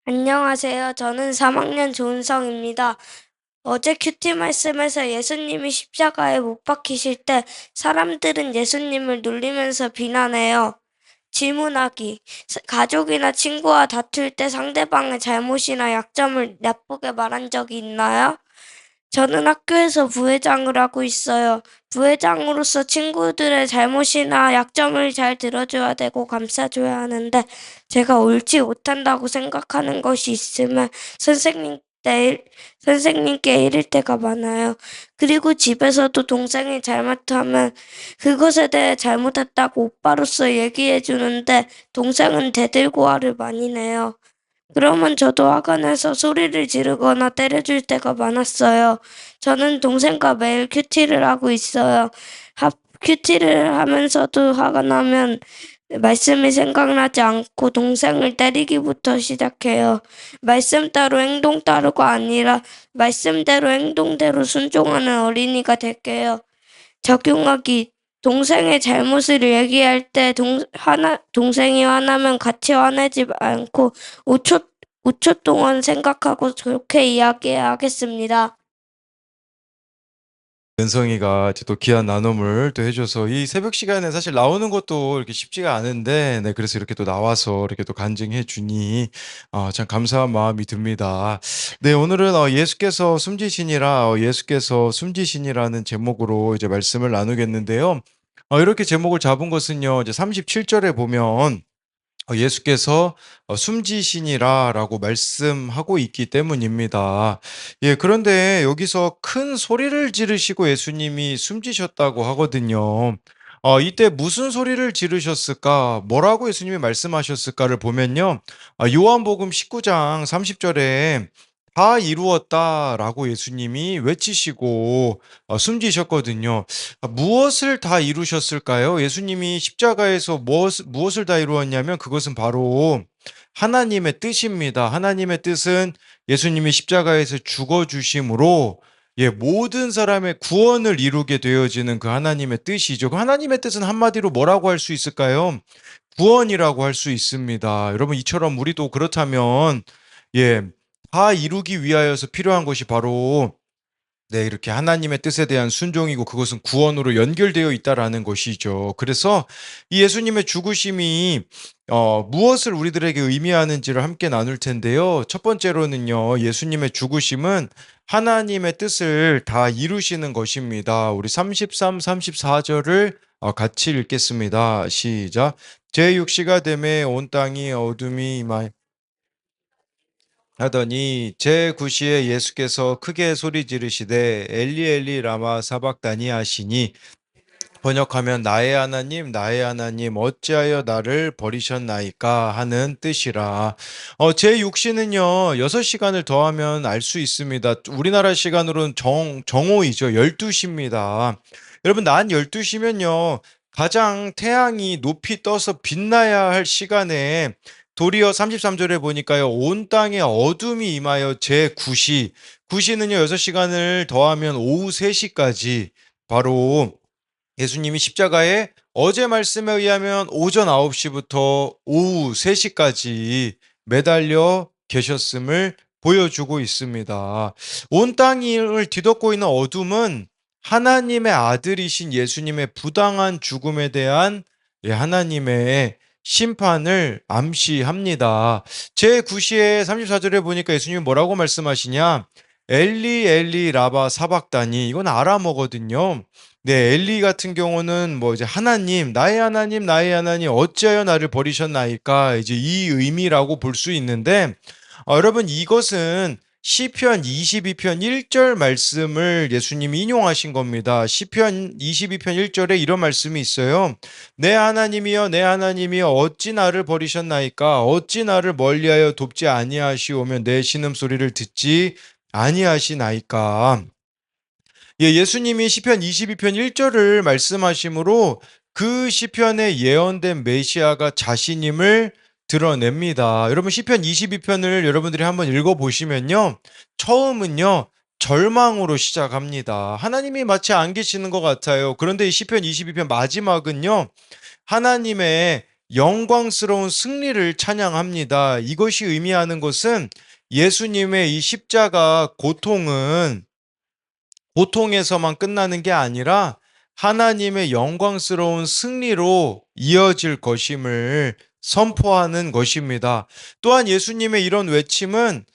안녕하세요. 저는 3학년 조은성입니다. 어제 큐티 말씀에서 예수님이 십자가에 못 박히실 때 사람들은 예수님을 놀리면서 비난해요. 질문하기. 가족이나 친구와 다툴 때 상대방의 잘못이나 약점을 나쁘게 말한 적이 있나요? 저는 학교에서 부회장을 하고 있어요. 부회장으로서 친구들의 잘못이나 약점을 잘 들어줘야 되고 감싸줘야 하는데 제가 옳지 못한다고 생각하는 것이 있으면 선생님께 이를 때가 많아요. 그리고 집에서도 동생이 잘못하면 그것에 대해 잘못했다고 오빠로서 얘기해 주는데 동생은 대들고 화를 많이 내요. 그러면 저도 화가 나서 소리를 지르거나 때려줄 때가 많았어요. 저는 동생과 매일 큐티를 하고 있어요. 큐티를 하면서도 화가 나면 말씀이 생각나지 않고 동생을 때리기부터 시작해요. 말씀 따로 행동 따로가 아니라 말씀대로 행동대로 순종하는 어린이가 될게요. 적용하기. 동생의 잘못을 얘기할 때 동생이 화나면 같이 화내지 않고 5초 동안 생각하고 좋게 이야기하겠습니다. 은성이가 이제 또 귀한 나눔을 또 해줘서 이 새벽 시간에 사실 나오는 것도 이렇게 쉽지가 않은데, 네, 그래서 이렇게 또 나와서 이렇게 또 간증해 주니, 참 감사한 마음이 듭니다. 네, 오늘은 예수께서 숨지시니라는 제목으로 이제 말씀을 나누겠는데요. 이렇게 제목을 잡은 것은요, 이제 37절에 보면, 예수께서 숨지시니라라고 말씀하고 있기 때문입니다. 예, 그런데 여기서 큰 소리를 지르시고 예수님이 숨지셨다고 하거든요. 이때 무슨 소리를 지르셨을까? 뭐라고 예수님이 말씀하셨을까를 보면요. 요한복음 19장 30절에 다 이루었다라고 예수님이 외치시고 숨지셨거든요. 무엇을 다 이루셨을까요? 예수님이 십자가에서 무엇을 다 이루었냐면 그것은 바로 하나님의 뜻입니다. 하나님의 뜻은 예수님이 십자가에서 죽어주심으로 모든 사람의 구원을 이루게 되어지는 그 하나님의 뜻이죠. 그 하나님의 뜻은 한마디로 뭐라고 할 수 있을까요? 구원이라고 할 수 있습니다. 여러분, 이처럼 우리도 그렇다면 예, 다 이루기 위하여서 필요한 것이 바로 이렇게 하나님의 뜻에 대한 순종이고 그것은 구원으로 연결되어 있다라는 것이죠. 그래서 이 예수님의 죽으심이 무엇을 우리들에게 의미하는지를 함께 나눌 텐데요. 첫 번째로는요, 예수님의 죽으심은 하나님의 뜻을 다 이루시는 것입니다. 우리 33, 34절을 같이 읽겠습니다. 시작. 제6시가 되매 온 땅이 어둠이 임하 하더니 제9시에 예수께서 크게 소리 지르시되 엘리 엘리 라마 사박다니 하시니, 번역하면 나의 하나님 어찌하여 나를 버리셨나이까 하는 뜻이라. 제6시는요 6시간을 더하면 알 수 있습니다. 우리나라 시간으로는 정오이죠. 12시입니다. 여러분, 낮 12시면요 가장 태양이 높이 떠서 빛나야 할 시간에 도리어 33절에 보니까요 온 땅에 어둠이 임하여 제9시, 9시는요 6시간을 더하면 오후 3시까지, 바로 예수님이 십자가에 어제 말씀에 의하면 오전 9시부터 오후 3시까지 매달려 계셨음을 보여주고 있습니다. 온 땅을 뒤덮고 있는 어둠은 하나님의 아들이신 예수님의 부당한 죽음에 대한 하나님의 심판을 암시합니다. 제9시에 34절에 보니까 예수님이 뭐라고 말씀하시냐? 엘리 엘리 라바 사박다니, 이건 아람어거든요. 네, 엘리 같은 경우는 뭐 이제 하나님, 나의 하나님, 어찌하여 나를 버리셨나이까, 이제 이 의미라고 볼 수 있는데, 여러분, 이것은 시편 22편 1절 말씀을 예수님이 인용하신 겁니다. 시편 22편 1절에 이런 말씀이 있어요. 내 하나님이여, 내 하나님이여, 어찌 나를 버리셨나이까, 어찌 나를 멀리하여 돕지 아니하시오며 내 신음소리를 듣지 아니하시나이까. 예수님이 시편 22편 1절을 말씀하심으로 그 시편에 예언된 메시아가 자신임을 드러냅니다. 여러분, 시편 22편을 여러분들이 한번 읽어보시면요, 처음은요 절망으로 시작합니다. 하나님이 마치 안 계시는 것 같아요. 그런데 이 시편 22편 마지막은요 하나님의 영광스러운 승리를 찬양합니다. 이것이 의미하는 것은 예수님의 이 십자가 고통에서만 끝나는 게 아니라 하나님의 영광스러운 승리로 이어질 것임을 선포하는 것입니다. 또한 예수님의 이런 외침은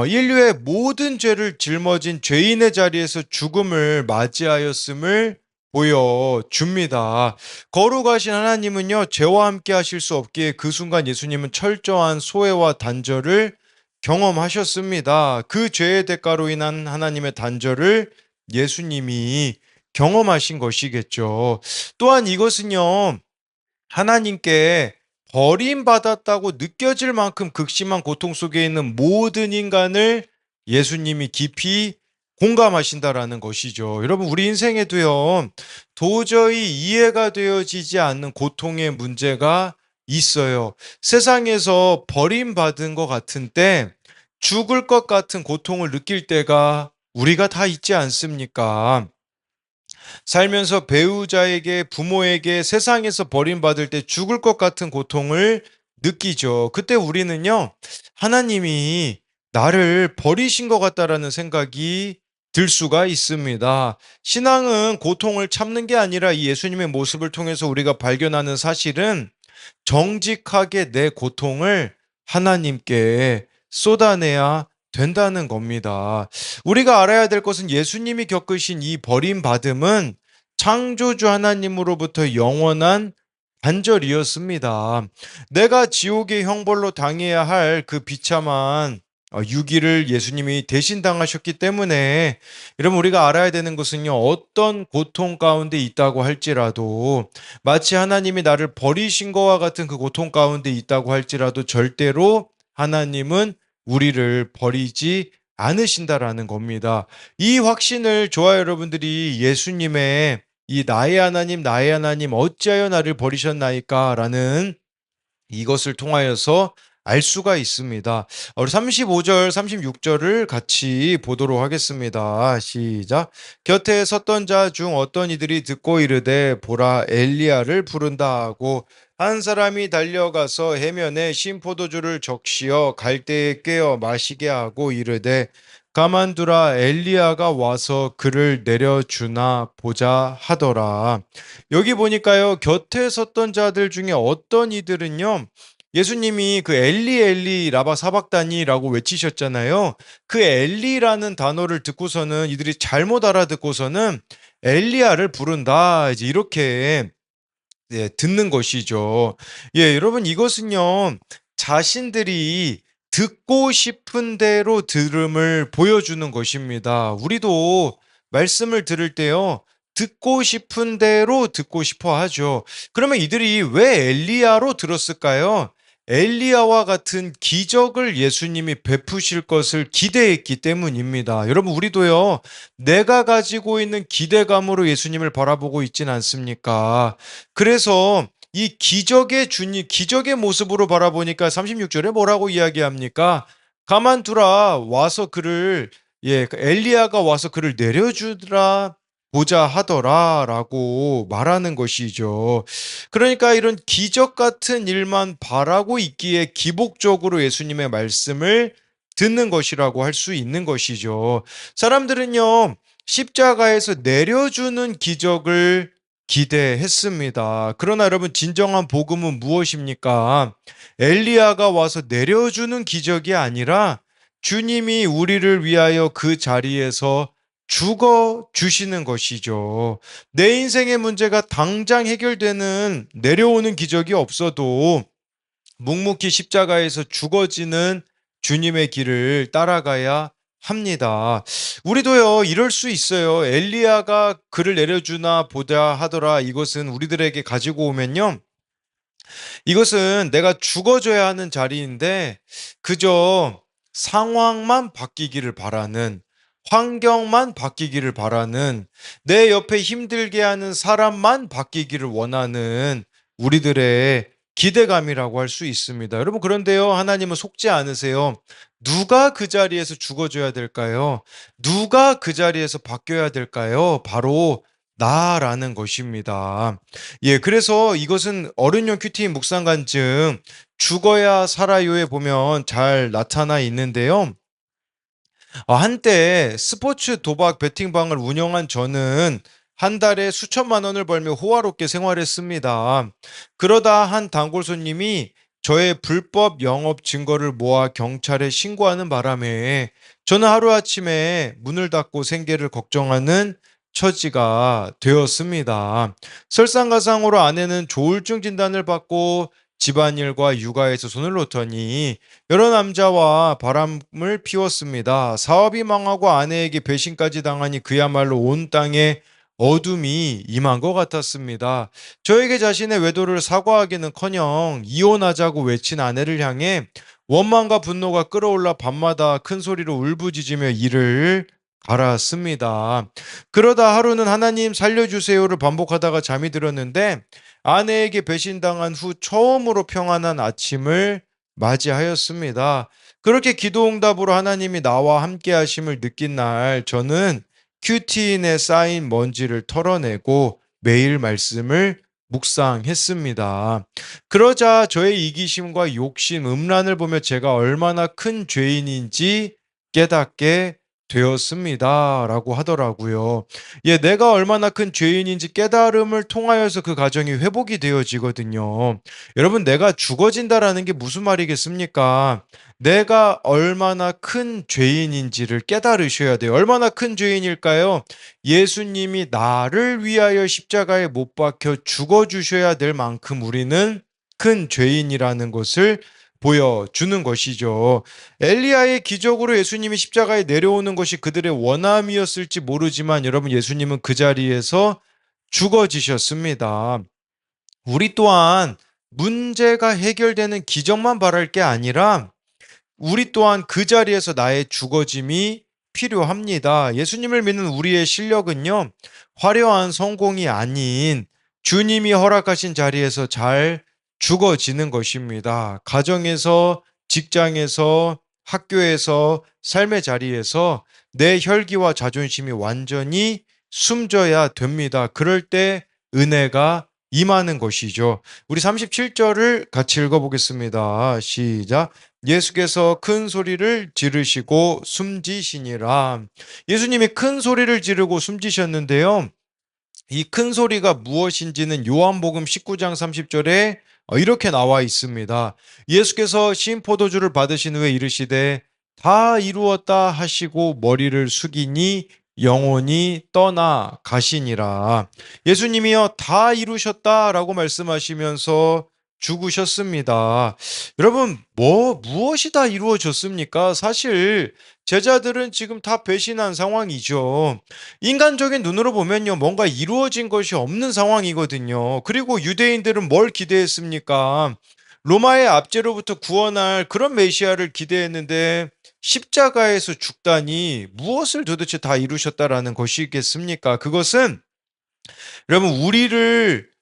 인류의 모든 죄를 짊어진 죄인의 자리에서 죽음을 맞이하였음을 보여줍니다. 거룩하신 하나님은요, 죄와 함께 하실 수 없기에 그 순간 예수님은 철저한 소외와 단절을 경험하셨습니다. 그 죄의 대가로 인한 하나님의 단절을 예수님이 경험하신 것이겠죠. 또한 이것은요, 하나님께 버림받았다고 느껴질 만큼 극심한 고통 속에 있는 모든 인간을 예수님이 깊이 공감하신다라는 것이죠. 여러분, 우리 인생에도요, 도저히 이해가 되어지지 않는 고통의 문제가 있어요. 세상에서 버림받은 것 같은 때, 죽을 것 같은 고통을 느낄 때가 우리가 다 있지 않습니까? 살면서 배우자에게, 부모에게, 세상에서 버림받을 때 죽을 것 같은 고통을 느끼죠. 그때 우리는요, 하나님이 나를 버리신 것 같다라는 생각이 들 수가 있습니다. 신앙은 고통을 참는 게 아니라 이 예수님의 모습을 통해서 우리가 발견하는 사실은 정직하게 내 고통을 하나님께 쏟아내야 된다는 겁니다. 우리가 알아야 될 것은 예수님이 겪으신 이 버림받음은 창조주 하나님으로부터 영원한 단절이었습니다. 내가 지옥의 형벌로 당해야 할 그 비참한 유기를 예수님이 대신 당하셨기 때문에, 여러분, 우리가 알아야 되는 것은요, 어떤 고통 가운데 있다고 할지라도, 마치 하나님이 나를 버리신 것과 같은 그 고통 가운데 있다고 할지라도 절대로 하나님은 우리를 버리지 않으신다라는 겁니다. 이 확신을 저와 여러분들이 예수님의 이 나의 하나님 어찌하여 나를 버리셨나이까 라는 이것을 통하여서 알 수가 있습니다. 우리 35절, 36절을 같이 보도록 하겠습니다. 시작. 곁에 섰던 자 중 어떤 이들이 듣고 이르되 보라 엘리야를 부른다 하고 한 사람이 달려가서 해면에 신포도주를 적시어 갈대에 꿰어 마시게 하고 이르되 가만두라 엘리야가 와서 그를 내려주나 보자 하더라. 여기 보니까요, 곁에 섰던 자들 중에 어떤 이들은요, 예수님이 그 엘리 엘리 라바 사박다니라고 외치셨잖아요. 그 엘리라는 단어를 듣고서는 이들이 잘못 알아듣고서는 엘리야를 부른다, 이제 이렇게 듣는 것이죠. 여러분, 이것은요, 자신들이 듣고 싶은 대로 들음을 보여주는 것입니다. 우리도 말씀을 들을 때요, 듣고 싶은 대로 듣고 싶어 하죠. 그러면 이들이 왜 엘리야로 들었을까요? 엘리야와 같은 기적을 예수님이 베푸실 것을 기대했기 때문입니다. 여러분, 우리도요, 내가 가지고 있는 기대감으로 예수님을 바라보고 있진 않습니까? 그래서 이 기적의 주님, 기적의 모습으로 바라보니까 36절에 뭐라고 이야기합니까? 가만두라, 와서 그를, 엘리야가 와서 그를 내려주라 보자 하더라 라고 말하는 것이죠. 그러니까 이런 기적 같은 일만 바라고 있기에 기복적으로 예수님의 말씀을 듣는 것이라고 할 수 있는 것이죠. 사람들은요, 십자가에서 내려주는 기적을 기대했습니다. 그러나 여러분, 진정한 복음은 무엇입니까? 엘리야가 와서 내려주는 기적이 아니라 주님이 우리를 위하여 그 자리에서 죽어 주시는 것이죠. 내 인생의 문제가 당장 해결되는, 내려오는 기적이 없어도 묵묵히 십자가에서 죽어지는 주님의 길을 따라가야 합니다. 우리도요, 이럴 수 있어요. 엘리야가 그를 내려주나 보자 하더라. 이것은 우리들에게 가지고 오면요, 이것은 내가 죽어줘야 하는 자리인데 그저 상황만 바뀌기를 바라는, 환경만 바뀌기를 바라는, 내 옆에 힘들게 하는 사람만 바뀌기를 원하는 우리들의 기대감이라고 할 수 있습니다. 여러분, 그런데요, 하나님은 속지 않으세요. 누가 그 자리에서 죽어줘야 될까요? 누가 그 자리에서 바뀌어야 될까요? 바로 나라는 것입니다. 예, 그래서 이것은 어른용 큐티 묵상간증 죽어야 살아요에 보면 잘 나타나 있는데요. 한때 스포츠 도박 베팅방을 운영한 저는 한 달에 수천만 원을 벌며 호화롭게 생활했습니다. 그러다 한 단골 손님이 저의 불법 영업 증거를 모아 경찰에 신고하는 바람에 저는 하루아침에 문을 닫고 생계를 걱정하는 처지가 되었습니다. 설상가상으로 아내는 조울증 진단을 받고 집안일과 육아에서 손을 놓더니 여러 남자와 바람을 피웠습니다. 사업이 망하고 아내에게 배신까지 당하니 그야말로 온 땅에 어둠이 임한 것 같았습니다. 저에게 자신의 외도를 사과하기는커녕 이혼하자고 외친 아내를 향해 원망과 분노가 끌어올라 밤마다 큰 소리로 울부짖으며 이를 갈았습니다. 그러다 하루는 하나님 살려주세요를 반복하다가 잠이 들었는데 아내에게 배신당한 후 처음으로 평안한 아침을 맞이하였습니다. 그렇게 기도 응답으로 하나님이 나와 함께 하심을 느낀 날 저는 큐티인에 쌓인 먼지를 털어내고 매일 말씀을 묵상했습니다. 그러자 저의 이기심과 욕심, 음란을 보며 제가 얼마나 큰 죄인인지 깨닫게 되었습니다. 라고 하더라고요. 예, 내가 얼마나 큰 죄인인지 깨달음을 통하여서 그 가정이 회복이 되어지거든요. 여러분, 내가 죽어진다라는 게 무슨 말이겠습니까? 내가 얼마나 큰 죄인인지를 깨달으셔야 돼요. 얼마나 큰 죄인일까요? 예수님이 나를 위하여 십자가에 못 박혀 죽어주셔야 될 만큼 우리는 큰 죄인이라는 것을 보여주는 것이죠. 엘리야의 기적으로 예수님이 십자가에 내려오는 것이 그들의 원함이었을지 모르지만 여러분, 예수님은 그 자리에서 죽어지셨습니다. 우리 또한 문제가 해결되는 기적만 바랄 게 아니라 우리 또한 그 자리에서 나의 죽어짐이 필요합니다. 예수님을 믿는 우리의 실력은요, 화려한 성공이 아닌 주님이 허락하신 자리에서 잘 죽어지는 것입니다. 가정에서, 직장에서, 학교에서, 삶의 자리에서 내 혈기와 자존심이 완전히 숨져야 됩니다. 그럴 때 은혜가 임하는 것이죠. 우리 37절을 같이 읽어보겠습니다. 시작. 예수께서 큰 소리를 지르시고 숨지시니라. 예수님이 큰 소리를 지르고 숨지셨는데요. 이 큰 소리가 무엇인지는 요한복음 19장 30절에 이렇게 나와 있습니다. 예수께서 신 포도주를 받으신 후에 이르시되 다 이루었다 하시고 머리를 숙이니 영혼이 떠나 가시니라. 예수님이요, 다 이루셨다라고 말씀하시면서 죽으셨습니다. 여러분, 무엇이 다 이루어졌습니까? 사실 제자들은 지금 다 배신한 상황이죠. 인간적인 눈으로 보면요, 뭔가 이루어진 것이 없는 상황이거든요. 그리고 유대인들은 뭘 기대했습니까? 로마의 압제로부터 구원할 그런 메시아를 기대했는데 십자가에서 죽다니 무엇을 도대체 다 이루셨다라는 것이겠습니까? 그것은 여러분,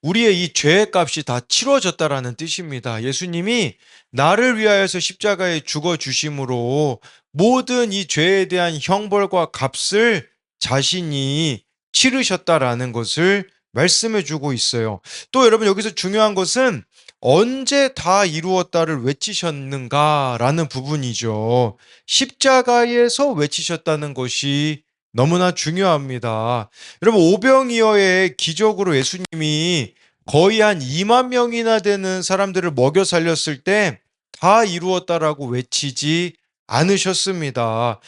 우리의 이 죄의 값이 다 치러졌다라는 뜻입니다. 예수님이 나를 위하여서 십자가에 죽어 주심으로 모든 이 죄에 대한 형벌과 값을 자신이 치르셨다라는 것을 말씀해 주고 있어요. 또 여러분, 여기서 중요한 것은 언제 다 이루었다를 외치셨는가라는 부분이죠. 십자가에서 외치셨다는 것이 너무나 중요합니다. 여러분, 오병이어의 기적으로 예수님이 거의 한 2만 명이나 되는 사람들을 먹여 살렸을 때 다 이루었다라고 외치지 않으셨습니다.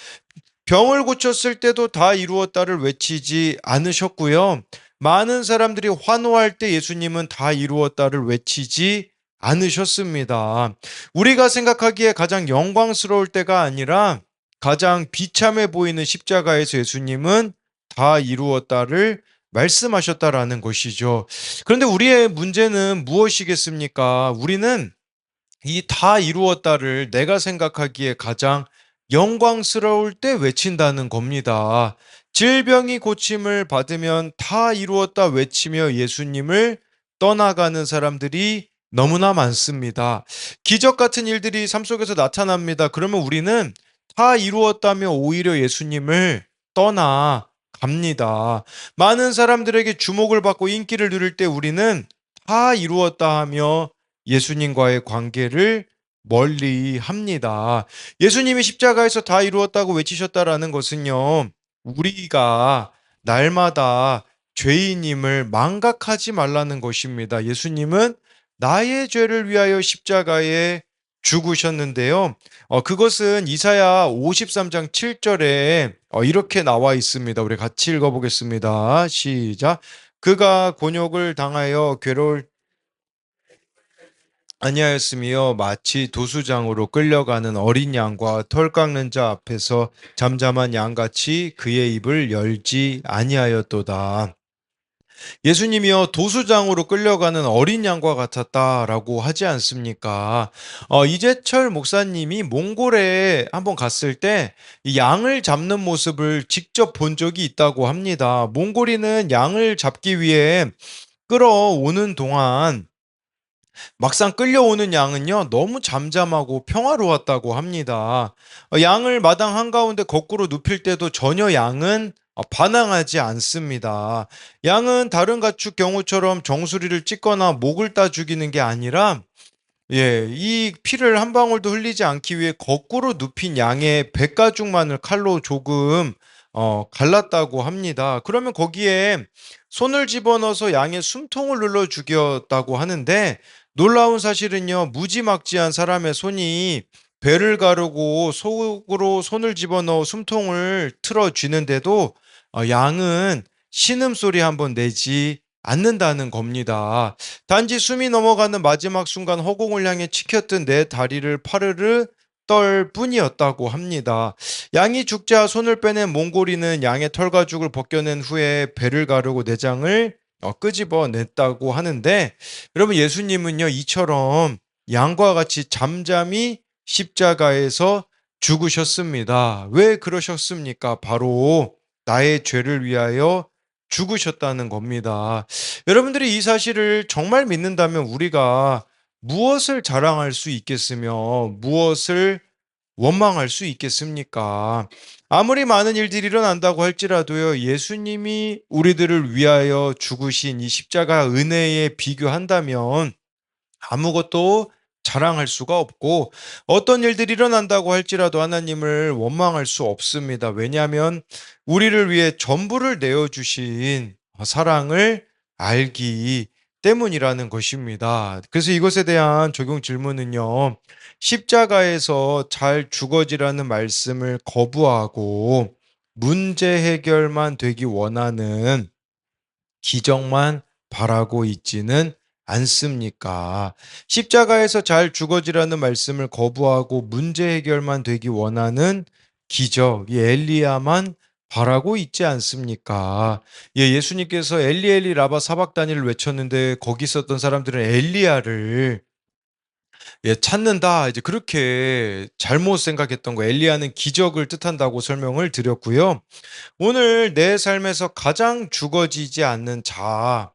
병을 고쳤을 때도 다 이루었다를 외치지 않으셨고요. 많은 사람들이 환호할 때 예수님은 다 이루었다를 외치지 않으셨습니다. 우리가 생각하기에 가장 영광스러울 때가 아니라 가장 비참해 보이는 십자가에서 예수님은 다 이루었다를 말씀하셨다라는 것이죠. 그런데 우리의 문제는 무엇이겠습니까? 우리는 이 다 이루었다를 내가 생각하기에 가장 영광스러울 때 외친다는 겁니다. 질병이 고침을 받으면 다 이루었다 외치며 예수님을 떠나가는 사람들이 너무나 많습니다. 기적 같은 일들이 삶 속에서 나타납니다. 그러면 우리는 다 이루었다며 오히려 예수님을 떠나 갑니다. 많은 사람들에게 주목을 받고 인기를 누릴 때 우리는 다 이루었다 하며 예수님과의 관계를 멀리 합니다. 예수님이 십자가에서 다 이루었다고 외치셨다라는 것은요, 우리가 날마다 죄인임을 망각하지 말라는 것입니다. 예수님은 나의 죄를 위하여 십자가에 죽으셨는데요. 그것은 이사야 53장 7절에 이렇게 나와 있습니다. 우리 같이 읽어보겠습니다. 시작. 그가 곤욕을 당하여 괴로울 아니하였으며 마치 도수장으로 끌려가는 어린 양과 털 깎는 자 앞에서 잠잠한 양같이 그의 입을 열지 아니하였도다. 예수님이요 도수장으로 끌려가는 어린 양과 같았다라고 하지 않습니까? 이재철 목사님이 몽골에 한번 갔을 때 이 양을 잡는 모습을 직접 본 적이 있다고 합니다. 몽골인은 양을 잡기 위해 끌어오는 동안 막상 끌려오는 양은요, 너무 잠잠하고 평화로웠다고 합니다. 양을 마당 한가운데 거꾸로 눕힐 때도 전혀 양은 반항하지 않습니다. 양은 다른 가축 경우처럼 정수리를 찢거나 목을 따 죽이는 게 아니라 이 피를 한 방울도 흘리지 않기 위해 거꾸로 눕힌 양의 백가죽만을 칼로 조금 갈랐다고 합니다. 그러면 거기에 손을 집어넣어서 양의 숨통을 눌러 죽였다고 하는데 놀라운 사실은요, 무지막지한 사람의 손이 배를 가르고 속으로 손을 집어넣어 숨통을 틀어 쥐는데도 양은 신음소리 한번 내지 않는다는 겁니다. 단지 숨이 넘어가는 마지막 순간 허공을 향해 치켰던 내 다리를 파르르 떨 뿐이었다고 합니다. 양이 죽자 손을 빼낸 몽골인은 양의 털가죽을 벗겨낸 후에 배를 가르고 내장을 끄집어냈다고 하는데, 여러분 예수님은요 이처럼 양과 같이 잠잠히 십자가에서 죽으셨습니다. 왜 그러셨습니까? 바로 나의 죄를 위하여 죽으셨다는 겁니다. 여러분들이 이 사실을 정말 믿는다면 우리가 무엇을 자랑할 수 있겠으며 무엇을 원망할 수 있겠습니까? 아무리 많은 일들이 일어난다고 할지라도요, 예수님이 우리들을 위하여 죽으신 이 십자가 은혜에 비교한다면 아무것도 자랑할 수가 없고, 어떤 일들이 일어난다고 할지라도 하나님을 원망할 수 없습니다. 왜냐하면 우리를 위해 전부를 내어주신 사랑을 알기 때문이라는 것입니다. 그래서 이것에 대한 적용 질문은요, 십자가에서 잘 죽어지라는 말씀을 거부하고 문제 해결만 되기 원하는 기적만 바라고 있지는 않습니까? 십자가에서 잘 죽어지라는 말씀을 거부하고 문제 해결만 되기 원하는 기적, 이 엘리야만 바라고 있지 않습니까? 예수님께서 엘리 엘리 라바 사박다니를 외쳤는데 거기 있었던 사람들은 엘리야를 찾는다. 이제 그렇게 잘못 생각했던 거. 엘리야는 기적을 뜻한다고 설명을 드렸고요. 오늘 내 삶에서 가장 죽어지지 않는 자아,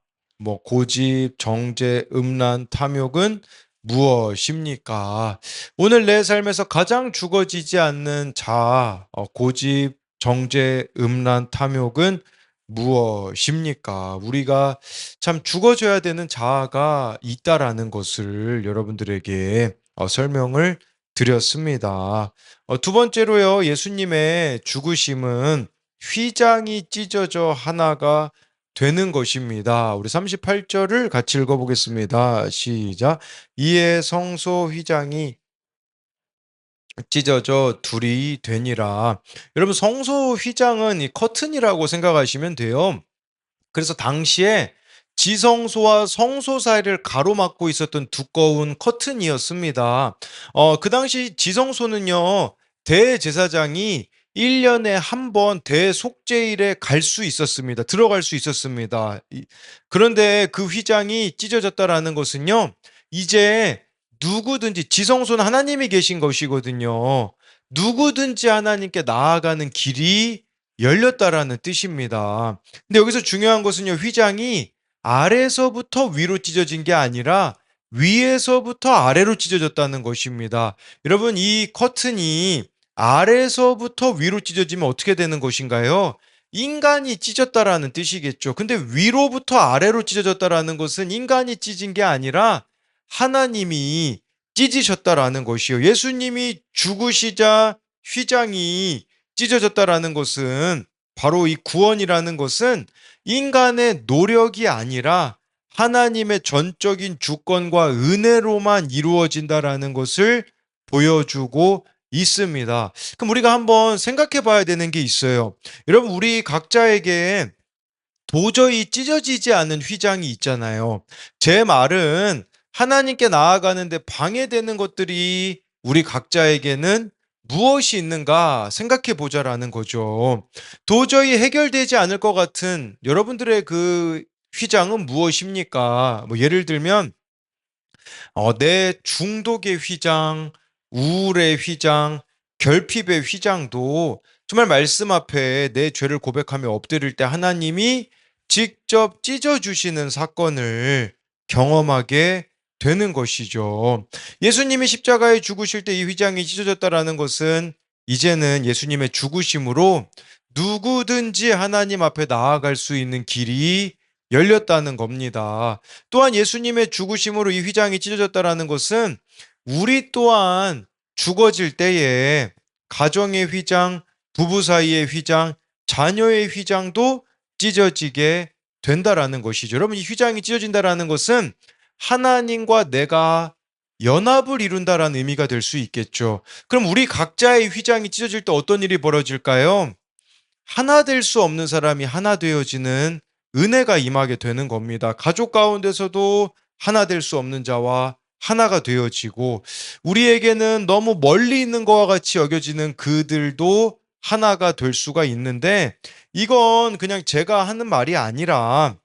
고집, 정죄, 음란, 탐욕은 무엇입니까? 오늘 내 삶에서 가장 죽어지지 않는 자아, 고집, 정죄, 음란, 탐욕은 무엇입니까? 우리가 참 죽어져야 되는 자아가 있다라는 것을 여러분들에게 설명을 드렸습니다. 두 번째로요, 예수님의 죽으심은 휘장이 찢어져 하나가 되는 것입니다. 우리 38절을 같이 읽어보겠습니다. 시작. 이에 성소 휘장이 찢어져 둘이 되니라. 여러분, 성소 휘장은 이 커튼이라고 생각하시면 돼요. 그래서 당시에 지성소와 성소 사이를 가로막고 있었던 두꺼운 커튼이었습니다. 그 당시 지성소는요, 대제사장이 1년에 한 번 대속죄일에 갈 수 있었습니다. 들어갈 수 있었습니다. 그런데 그 휘장이 찢어졌다라는 것은요, 이제 누구든지, 지성소는 하나님이 계신 것이거든요. 누구든지 하나님께 나아가는 길이 열렸다라는 뜻입니다. 근데 여기서 중요한 것은요, 휘장이 아래서부터 위로 찢어진 게 아니라 위에서부터 아래로 찢어졌다는 것입니다. 여러분, 이 커튼이 아래서부터 위로 찢어지면 어떻게 되는 것인가요? 인간이 찢었다라는 뜻이겠죠. 근데 위로부터 아래로 찢어졌다라는 것은 인간이 찢은 게 아니라 하나님이 찢으셨다라는 것이요. 예수님이 죽으시자 휘장이 찢어졌다라는 것은 바로 이 구원이라는 것은 인간의 노력이 아니라 하나님의 전적인 주권과 은혜로만 이루어진다라는 것을 보여주고 있습니다. 그럼 우리가 한번 생각해 봐야 되는 게 있어요. 여러분, 우리 각자에게 도저히 찢어지지 않는 휘장이 있잖아요. 제 말은 하나님께 나아가는데 방해되는 것들이 우리 각자에게는 무엇이 있는가 생각해 보자라는 거죠. 도저히 해결되지 않을 것 같은 여러분들의 그 휘장은 무엇입니까? 뭐 예를 들면 내 중독의 휘장, 우울의 휘장, 결핍의 휘장도 정말 말씀 앞에 내 죄를 고백하며 엎드릴 때 하나님이 직접 찢어주시는 사건을 경험하게 되는 것이죠. 예수님이 십자가에 죽으실 때 이 휘장이 찢어졌다라는 것은 이제는 예수님의 죽으심으로 누구든지 하나님 앞에 나아갈 수 있는 길이 열렸다는 겁니다. 또한 예수님의 죽으심으로 이 휘장이 찢어졌다라는 것은 우리 또한 죽어질 때에 가정의 휘장, 부부 사이의 휘장, 자녀의 휘장도 찢어지게 된다라는 것이죠. 여러분, 이 휘장이 찢어진다라는 것은 하나님과 내가 연합을 이룬다라는 의미가 될 수 있겠죠. 그럼 우리 각자의 휘장이 찢어질 때 어떤 일이 벌어질까요? 하나 될 수 없는 사람이 하나 되어지는 은혜가 임하게 되는 겁니다. 가족 가운데서도 하나 될 수 없는 자와 하나가 되어지고, 우리에게는 너무 멀리 있는 것과 같이 여겨지는 그들도 하나가 될 수가 있는데, 이건 그냥 제가 하는 말이 아니라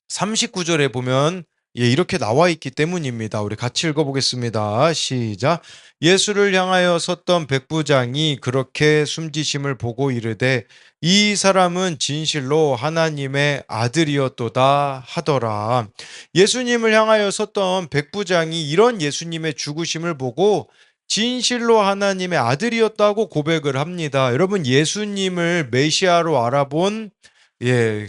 39절에 보면 이렇게 나와 있기 때문입니다. 우리 같이 읽어보겠습니다. 시작. 예수를 향하여 섰던 백부장이 그렇게 숨지심을 보고 이르되 이 사람은 진실로 하나님의 아들이었도다 하더라. 예수님을 향하여 섰던 백부장이 이런 예수님의 죽으심을 보고 진실로 하나님의 아들이었다고 고백을 합니다. 여러분, 예수님을 메시아로 알아본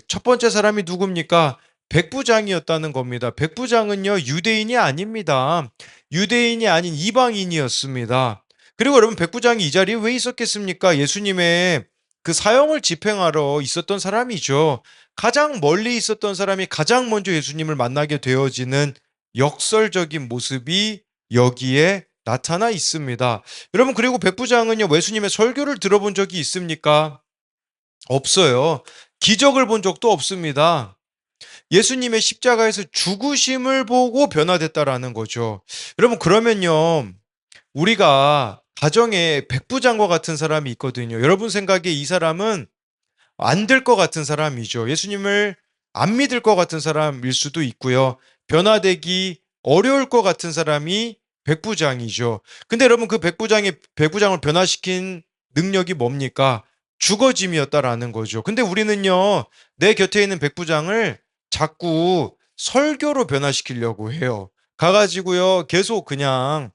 첫 번째 사람이 누굽니까? 백부장이었다는 겁니다. 백부장은요, 유대인이 아닙니다. 유대인이 아닌 이방인이었습니다. 그리고 여러분, 백부장이 이 자리에 왜 있었겠습니까? 예수님의 그 사형을 집행하러 있었던 사람이죠. 가장 멀리 있었던 사람이 가장 먼저 예수님을 만나게 되어지는 역설적인 모습이 여기에 나타나 있습니다. 여러분, 그리고 백부장은요, 예수님의 설교를 들어본 적이 있습니까? 없어요. 기적을 본 적도 없습니다. 예수님의 십자가에서 죽으심을 보고 변화됐다라는 거죠. 여러분, 그러면요, 우리가 가정에 백부장과 같은 사람이 있거든요. 여러분 생각에 이 사람은 안 될 것 같은 사람이죠. 예수님을 안 믿을 것 같은 사람일 수도 있고요. 변화되기 어려울 것 같은 사람이 백부장이죠. 근데 여러분, 그 백부장을 변화시킨 능력이 뭡니까? 죽어짐이었다라는 거죠. 근데 우리는요, 내 곁에 있는 백부장을 자꾸 설교로 변화시키려고 해요. 가가지고요, 계속 그냥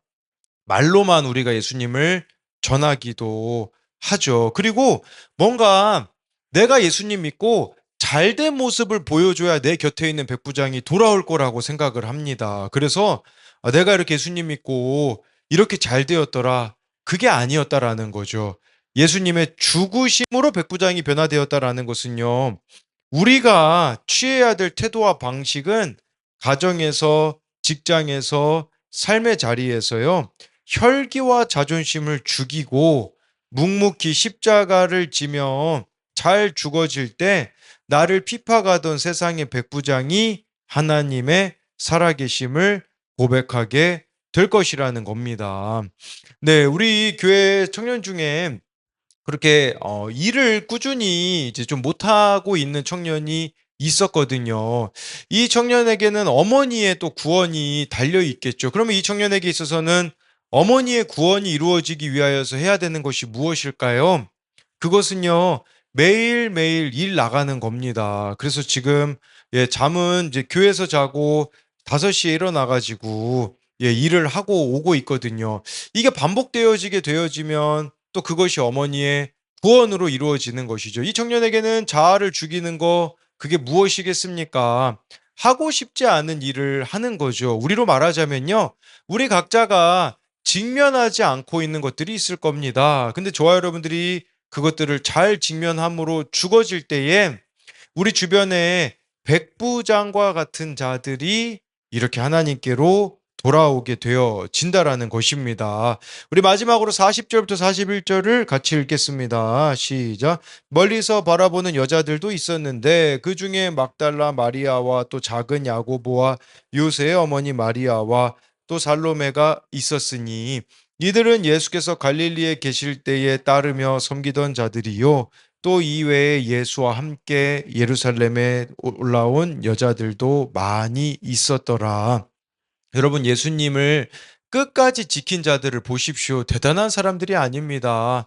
말로만 우리가 예수님을 전하기도 하죠. 그리고 뭔가 내가 예수님 믿고 잘된 모습을 보여줘야 내 곁에 있는 백부장이 돌아올 거라고 생각을 합니다. 그래서 내가 이렇게 예수님 믿고 이렇게 잘 되었더라. 그게 아니었다라는 거죠. 예수님의 죽으심으로 백부장이 변화되었다라는 것은요, 우리가 취해야 될 태도와 방식은 가정에서, 직장에서, 삶의 자리에서요, 혈기와 자존심을 죽이고 묵묵히 십자가를 지며 잘 죽어질 때 나를 핍박하던 세상의 백부장이 하나님의 살아계심을 고백하게 될 것이라는 겁니다. 네, 우리 교회 청년 중에 그렇게 일을 꾸준히 이제 좀 못하고 있는 청년이 있었거든요. 이 청년에게는 어머니의 또 구원이 달려 있겠죠. 그러면 이 청년에게 있어서는 어머니의 구원이 이루어지기 위하여서 해야 되는 것이 무엇일까요? 그것은요, 매일매일 일 나가는 겁니다. 그래서 지금 잠은 이제 교회에서 자고 5시에 일어나 가지고 일을 하고 오고 있거든요. 이게 반복되어지게 되어지면 또 그것이 어머니의 구원으로 이루어지는 것이죠. 이 청년에게는 자아를 죽이는 거 그게 무엇이겠습니까? 하고 싶지 않은 일을 하는 거죠. 우리로 말하자면요. 우리 각자가 직면하지 않고 있는 것들이 있을 겁니다. 근데 저와 여러분들이 그것들을 잘 직면함으로 죽어질 때에 우리 주변에 백부장과 같은 자들이 이렇게 하나님께로 돌아오게 되어진다라는 것입니다. 우리 마지막으로 40절부터 41절을 같이 읽겠습니다. 시작. 멀리서 바라보는 여자들도 있었는데 그 중에 막달라 마리아와 또 작은 야고보와 요새의 어머니 마리아와 또 살로메가 있었으니 이들은 예수께서 갈릴리에 계실 때에 따르며 섬기던 자들이요 또 이외에 예수와 함께 예루살렘에 올라온 여자들도 많이 있었더라. 여러분, 예수님을 끝까지 지킨 자들을 보십시오. 대단한 사람들이 아닙니다.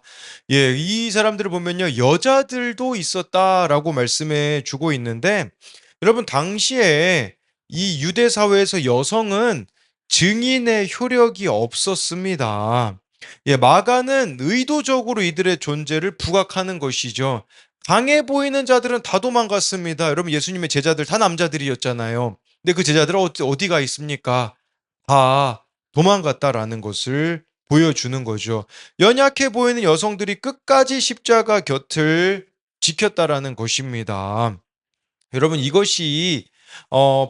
예, 이 사람들을 보면요, 여자들도 있었다라고 말씀해 주고 있는데, 여러분, 당시에 이 유대 사회에서 여성은 증인의 효력이 없었습니다. 예, 마가는 의도적으로 이들의 존재를 부각하는 것이죠. 강해 보이는 자들은 다 도망갔습니다. 여러분, 예수님의 제자들 다 남자들이었잖아요. 근데 그 제자들은 어디가 있습니까? 다 도망갔다라는 것을 보여주는 거죠. 연약해 보이는 여성들이 끝까지 십자가 곁을 지켰다라는 것입니다. 여러분, 이것이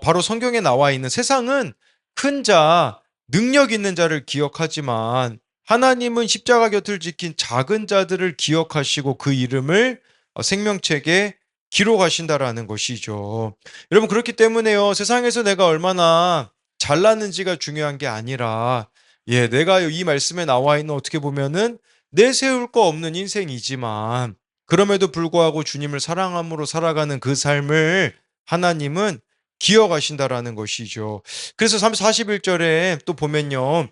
바로 성경에 나와 있는 세상은 큰 자, 능력 있는 자를 기억하지만 하나님은 십자가 곁을 지킨 작은 자들을 기억하시고 그 이름을 생명책에 기록하신다라는 것이죠. 여러분, 그렇기 때문에요. 세상에서 내가 얼마나 잘났는지가 중요한 게 아니라 예, 내가 이 말씀에 나와 있는 어떻게 보면은 내세울 거 없는 인생이지만 그럼에도 불구하고 주님을 사랑함으로 살아가는 그 삶을 하나님은 기억하신다라는 것이죠. 그래서 41절에 또 보면요.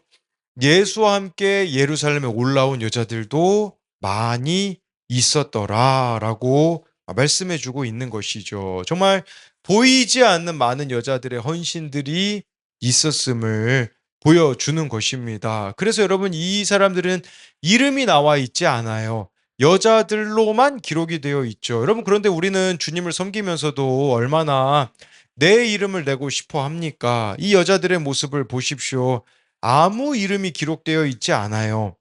예수와 함께 예루살렘에 올라온 여자들도 많이 있었더라라고 말씀해 주고 있는 것이죠. 정말 보이지 않는 많은 여자들의 헌신들이 있었음을 보여주는 것입니다. 그래서 여러분, 이 사람들은 이름이 나와 있지 않아요. 여자들로만 기록이 되어 있죠. 여러분, 그런데 우리는 주님을 섬기면서도 얼마나 내 이름을 내고 싶어 합니까? 이 여자들의 모습을 보십시오. 아무 이름이 기록되어 있지 않아요.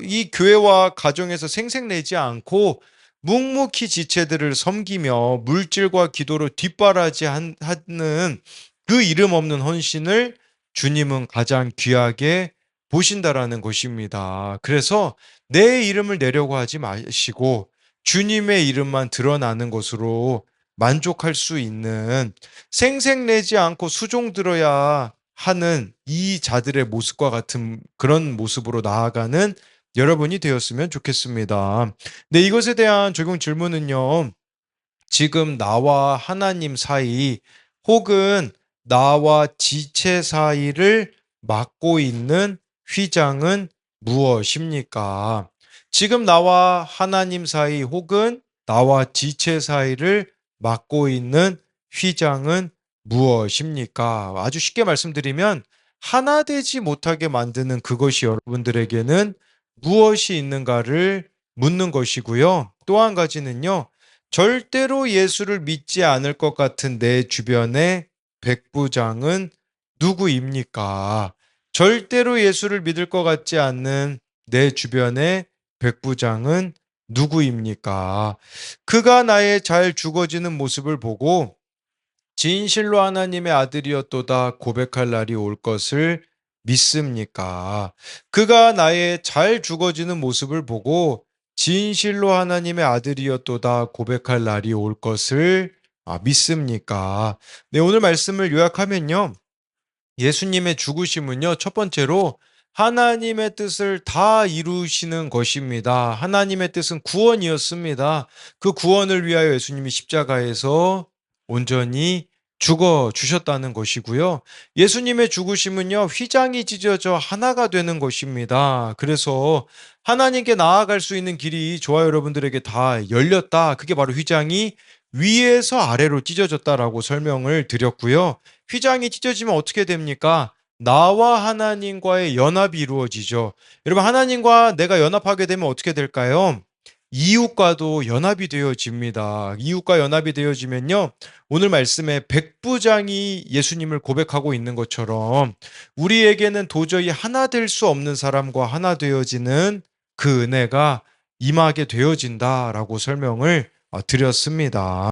이 교회와 가정에서 생색내지 않고 묵묵히 지체들을 섬기며 물질과 기도로 하는 그 이름 없는 헌신을 주님은 가장 귀하게 보신다라는 것입니다. 그래서 내 이름을 내려고 하지 마시고 주님의 이름만 드러나는 것으로 만족할 수 있는 생색내지 않고 수종 들어야 하는 이 자들의 모습과 같은 그런 모습으로 나아가는 여러분이 되었으면 좋겠습니다. 네, 이것에 대한 적용 질문은요. 지금 나와 하나님 사이 혹은 나와 지체 사이를 막고 있는 휘장은 무엇입니까? 지금 나와 하나님 사이 혹은 나와 지체 사이를 막고 있는 휘장은 무엇입니까? 아주 쉽게 말씀드리면 하나 되지 못하게 만드는 그것이 여러분들에게는 무엇이 있는가를 묻는 것이고요. 또 한 가지는요. 절대로 예수를 믿지 않을 것 같은 내 주변의 백부장은 누구입니까? 절대로 예수를 믿을 것 같지 않는 내 주변의 백부장은 누구입니까? 그가 나의 잘 죽어지는 모습을 보고 진실로 하나님의 아들이었도다 고백할 날이 올 것을 믿습니까? 그가 나의 잘 죽어지는 모습을 보고 진실로 하나님의 아들이었도다 고백할 날이 올 것을 믿습니까? 네, 오늘 말씀을 요약하면요. 예수님의 죽으심은요, 첫 번째로 하나님의 뜻을 다 이루시는 것입니다. 하나님의 뜻은 구원이었습니다. 그 구원을 위하여 예수님이 십자가에서 온전히 죽어 주셨다는 것이고요. 예수님의 죽으심은요, 휘장이 찢어져 하나가 되는 것입니다. 그래서 하나님께 나아갈 수 있는 길이 저와 여러분들에게 다 열렸다. 그게 바로 휘장이 위에서 아래로 찢어졌다라고 설명을 드렸고요. 휘장이 찢어지면 어떻게 됩니까? 나와 하나님과의 연합이 이루어지죠. 여러분, 하나님과 내가 연합하게 되면 어떻게 될까요? 이웃과도 연합이 되어집니다. 이웃과 연합이 되어지면요, 오늘 말씀에 백부장이 예수님을 고백하고 있는 것처럼 우리에게는 도저히 하나 될 수 없는 사람과 하나 되어지는 그 은혜가 임하게 되어진다라고 설명을 드렸습니다.